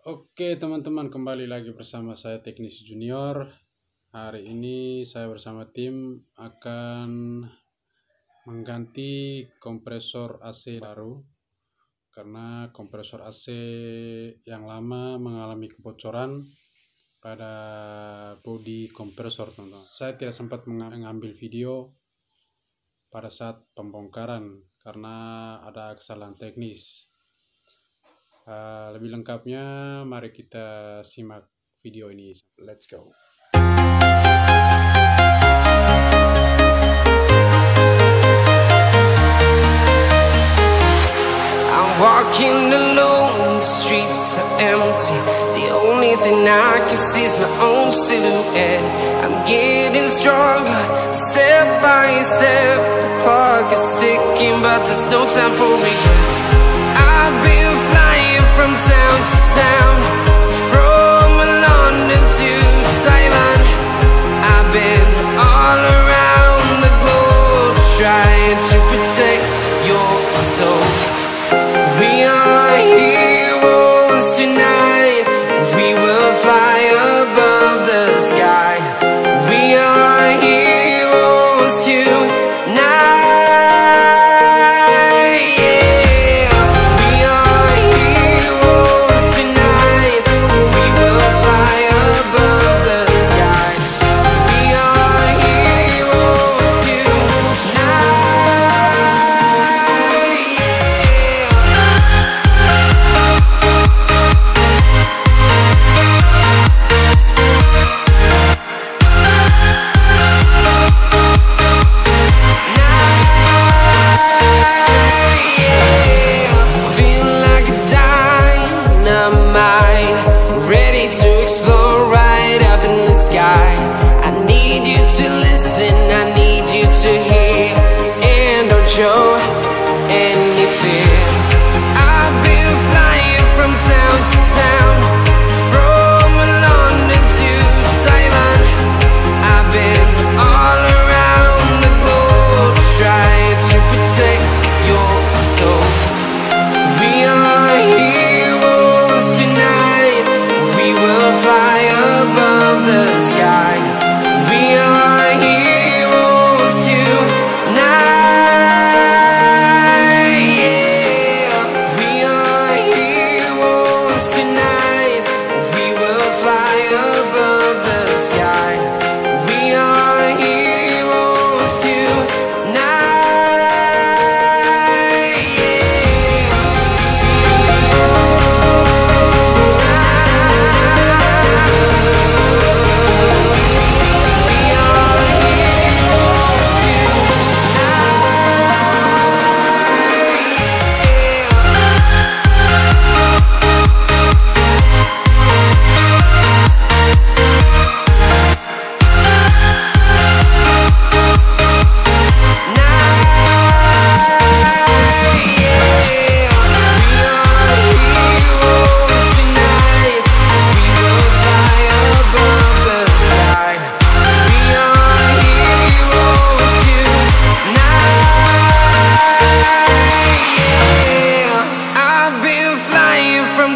Oke teman-teman, kembali lagi bersama saya Teknisi Junior. Hari ini saya bersama tim akan mengganti kompresor AC baru, karena kompresor AC yang lama mengalami kebocoran pada bodi kompresor, teman-teman. Saya tidak sempat mengambil video pada saat pembongkaran karena ada kesalahan teknis. Lebih lengkapnya mari kita simak video ini. Let's go. I'm walking alone, the streets are empty. The only thing I can see is my own silhouette. I'm getting stronger, step by step. The clock is ticking, but there's no time for regrets. I've been flying from town to town, from London to Taiwan. I've been all around the globe, trying to protect your soul. We are heroes tonight. We will fly above the sky. We are heroes tonight. Show any fear. I've been flying from town to town, from London to Taiwan. I've been all around the globe, trying to protect your soul. We are heroes tonight. We will fly above the sky. We are heroes tonight.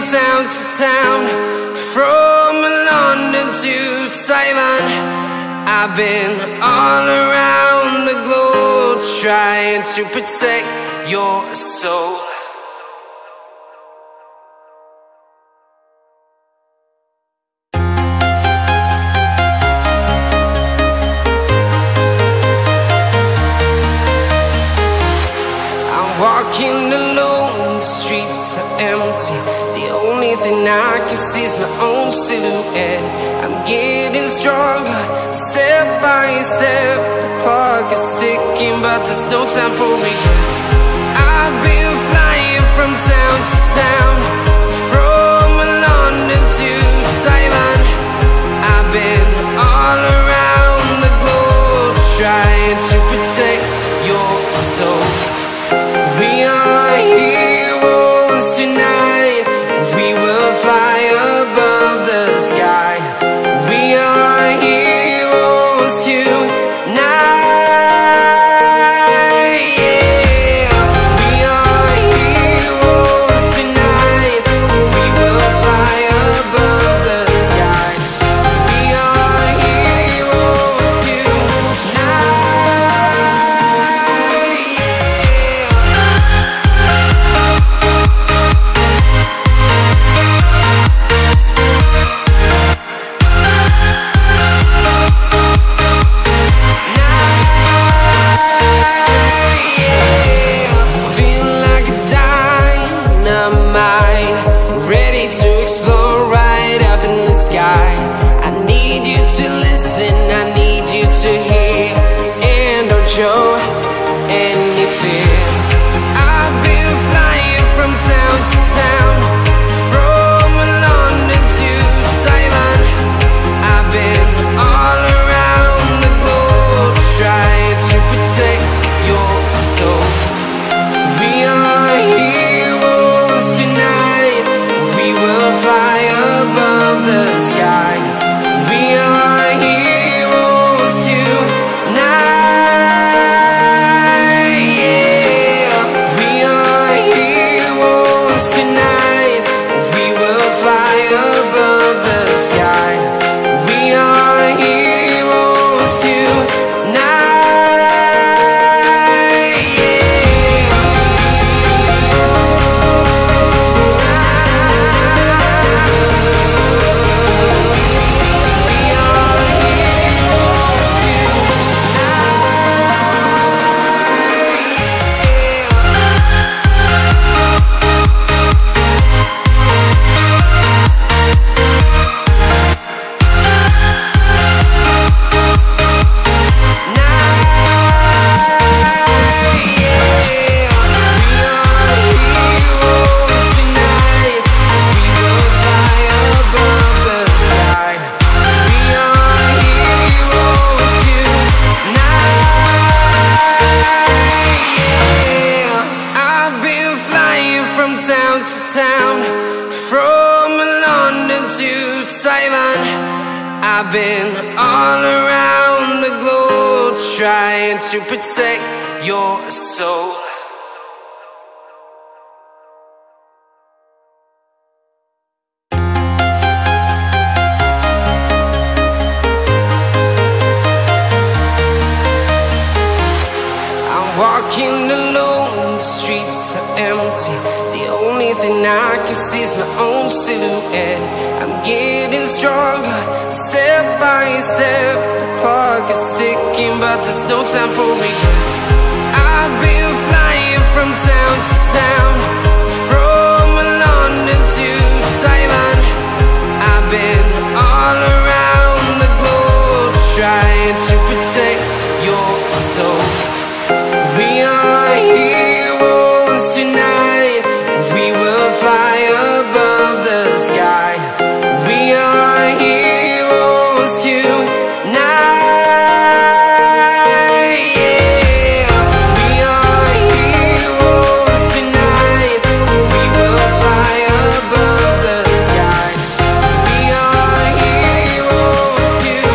Town to town, from London to Taiwan. I've been all around the globe, trying to protect your soul. I'm walking alone, the streets are empty. The only thing I can see is my own silhouette. I'm getting stronger, step by step. The clock is ticking, but there's no time for regrets. I've been flying from town to town, from London to Taiwan. I've been all around the globe, trying to protect your soul. We are heroes tonight. We will fly above the sky. We are heroes tonight. We are heroes tonight. We will fly above. need you to listen, I need you to hear, and don't show any fear. I've been flying from town to town, from London to Taiwan. I've been all around the globe trying to protect your soul. We are heroes tonight, we will fly above the sky. We are heroes tonight, yeah. We are heroes tonight, we will fly above the sky. We are heroes tonight, yeah. We are heroes town to town, from London to Taiwan. I've been all around the globe trying to protect your soul. I'm walking alone, the streets are empty. The only thing I can see is my own silhouette. I'm getting stronger, step by step. The clock is ticking, but there's no time for regrets. I've been flying from town to town, from London to Taiwan. I've been all around the globe trying to protect your soul. We are heroes tonight, we will fly above the sky. We are heroes tonight, yeah. We are heroes tonight, we will fly above the sky. We are heroes tonight,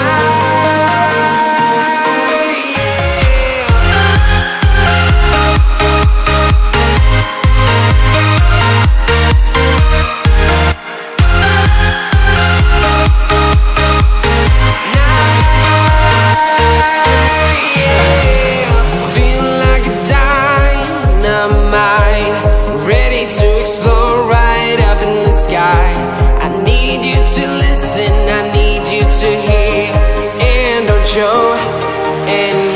yeah. I need you to listen, I need you to hear, and don't show any